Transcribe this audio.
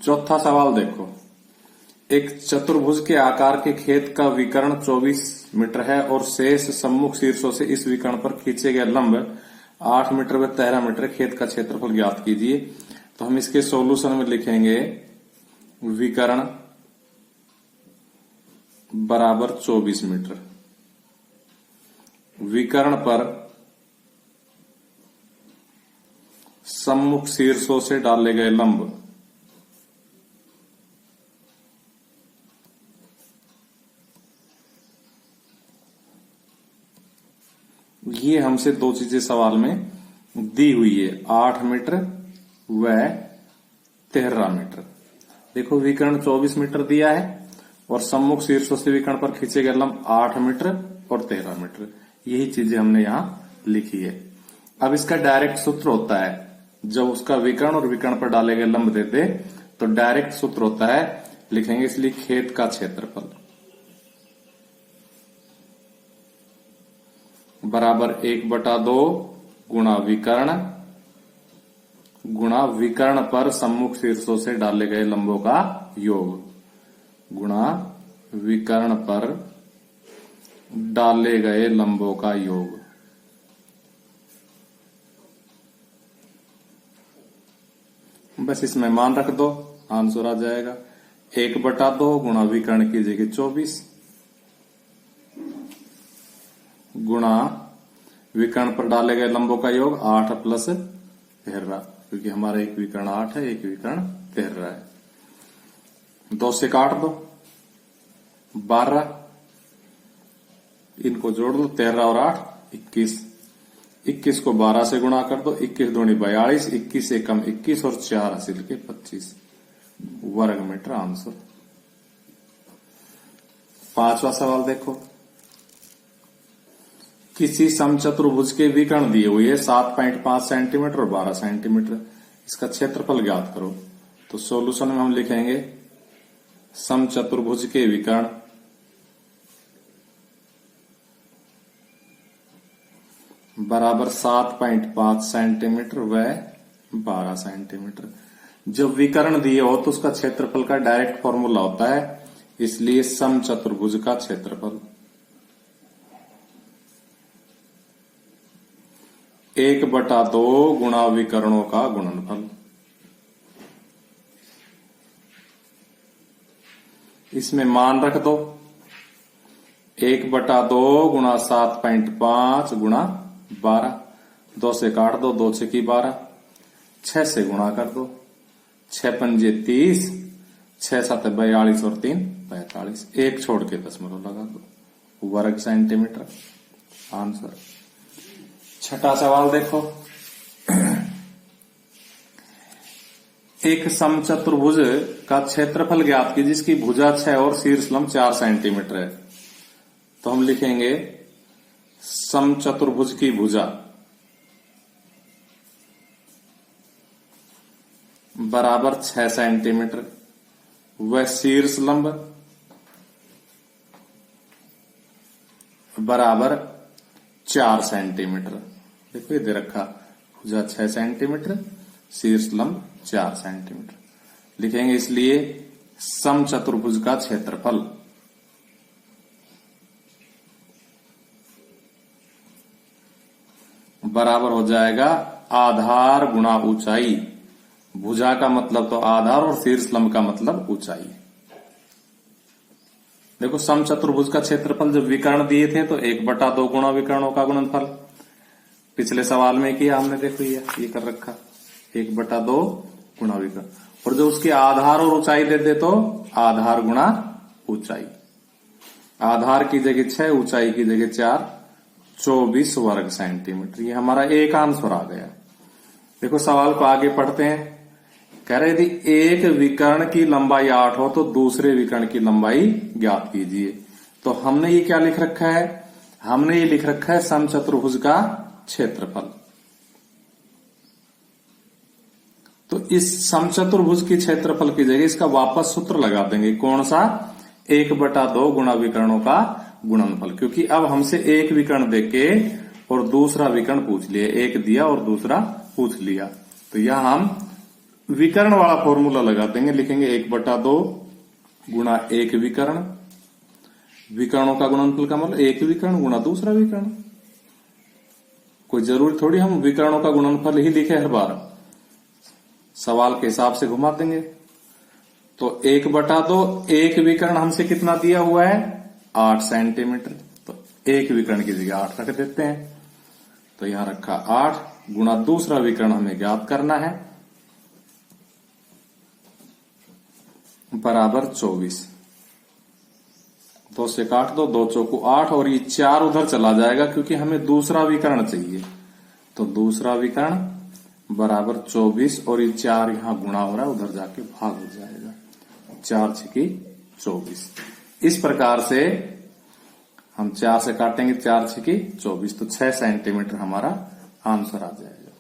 चौथा सवाल देखो, एक चतुर्भुज के आकार के खेत का विकर्ण 24 मीटर है और शेष सम्मुख शीर्षों से इस विकर्ण पर खींचे गए लंब 8 मीटर व 13 मीटर। खेत का क्षेत्रफल ज्ञात कीजिए। तो हम इसके सॉल्यूशन में लिखेंगे विकर्ण बराबर 24 मीटर। विकर्ण पर सम्मुख शीर्षों से डाले गए लंब ये हमसे दो चीजें सवाल में दी हुई है, 8 मीटर व 13 मीटर। देखो विकर्ण 24 मीटर दिया है और सम्मुख शीर्षों से विकर्ण पर खींचे गए लंब 8 मीटर और 13 मीटर। यही चीजें हमने यहां लिखी है। अब इसका डायरेक्ट सूत्र होता है, जब उसका विकर्ण और विकर्ण पर डाले गए लंब देते तो डायरेक्ट सूत्र होता है, लिखेंगे इसलिए खेत का क्षेत्रफल बराबर 1/2 गुणा विकर्ण पर सम्मुख शीर्षों से डाले गए लंबों का योग गुणा विकर्ण पर डाले गए लंबों का योग। बस इसमें मान रख दो, आंसर आ जाएगा। 1/2 गुणा विकर्ण की जगह 24 गुणा विकर्ण पर डाले गए लंबों का योग 8 + 13, क्योंकि हमारा एक विकर्ण 8 है, एक विकर्ण 13 है। 2 से काट दो 12, इनको जोड़ लो 13 और 8 21। 21 को 12 से गुणा कर दो, 21 दूनी 42, 21 से कम 21 और 4 हासिल के 25 वर्ग मीटर आंसर। 5वां सवाल देखो, किसी समचतुर्भुज के विकर्ण दिए हुए है 7.5 सेंटीमीटर और 12 सेंटीमीटर। इसका क्षेत्रफल ज्ञात करो। तो सॉल्यूशन में हम लिखेंगे समचतुर्भुज के विकर्ण बराबर 7.5 सेंटीमीटर व 12 सेंटीमीटर। जब विकर्ण दिए हो तो उसका क्षेत्रफल का डायरेक्ट फॉर्मूला होता है, इसलिए समचतुर्भुज का क्षेत्रफल 1/2 गुणा विकर्णों का गुणनफल। इसमें मान रख दो, 1/2 गुणा 7.5 गुणा 12। 2 से काट दो, 2 6 की 12, 6 से गुणा कर दो, 6 पंजे 30, 6 7 42 और 3 45। एक छोड़ के दशमलव लगा दो, वर्ग सेंटीमीटर आंसर। 6ठा सवाल देखो, एक समचतुर्भुज का क्षेत्रफल ज्ञात कीजिए जिसकी भुजा 6 और शीर्ष लंब 4 सेंटीमीटर है। तो हम लिखेंगे समचतुर्भुज की भुजा बराबर 6 सेंटीमीटर व शीर्ष लंब बराबर 4 सेंटीमीटर। देखो ये दे रखा, भुजा 6 सेंटीमीटर, शीर्ष लंब 4 सेंटीमीटर। लिखेंगे इसलिए समचतुर्भुज का क्षेत्रफल बराबर हो जाएगा आधार गुणा ऊंचाई। भुजा का मतलब तो आधार और शीर्ष लंब का मतलब ऊंचाई। देखो समचतुर्भुज का क्षेत्रफल जब विकर्ण दिए थे तो 1/2 गुणा विकर्णों का गुणनफल पिछले सवाल में किया हमने। देखो ये कर रखा 1/2 गुणा विकर्ण, और जो उसके आधार और ऊंचाई दे दे तो आधार गुणा ऊंचाई। आधार की जगह 6, ऊंचाई की जगह 4, 24 वर्ग सेंटीमीटर। ये हमारा एक आंसर आ गया। देखो सवाल को आगे पढ़ते हैं। कह रहे यदि एक विकर्ण की लंबाई 8 हो तो दूसरे विकर्ण की लंबाई ज्ञात कीजिए। तो हमने ये क्या लिख रखा है, हमने ये लिख रखा है समचतुर्भुज का क्षेत्रफल। तो इस समचतुर्भुज की क्षेत्रफल की जगह इसका वापस सूत्र लगा देंगे। कौन सा? 1/2 गुणा विकर्णों का गुणनफल। क्योंकि अब हमसे एक विकर्ण देके और दूसरा विकर्ण पूछ लिया, एक दिया और दूसरा पूछ लिया, तो यहां हम विकर्ण वाला फॉर्मूला लगा देंगे, लिखेंगे 1/2 गुणा एक विकर्ण, विकर्णों का गुणनफल का मतलब एक विकर्ण गुणा दूसरा विकर्ण। कोई जरूरी थोड़ी हम विकर्णों का गुणनफल ही लिखे हर बार, सवाल के हिसाब से घुमा देंगे। तो 1/2 एक विकर्ण हमसे कितना दिया हुआ है 8 सेंटीमीटर, तो एक विकर्ण की जगह 8 रख देते हैं। तो यहां रखा 8 गुणा दूसरा विकर्ण हमें ज्ञात करना है बराबर 24। 2 से काट दो, 2 चौको 8 और ये 4 उधर चला जाएगा क्योंकि हमें दूसरा विकर्ण चाहिए। तो दूसरा विकर्ण बराबर 24 और ये 4 यहां गुणा हो रहा है, उधर जाके भाग हो जाएगा। 4 छकी 24। इस प्रकार से हम 4 से काटेंगे, 4 छकी 24, तो 6 सेंटीमीटर हमारा आंसर आ जाएगा।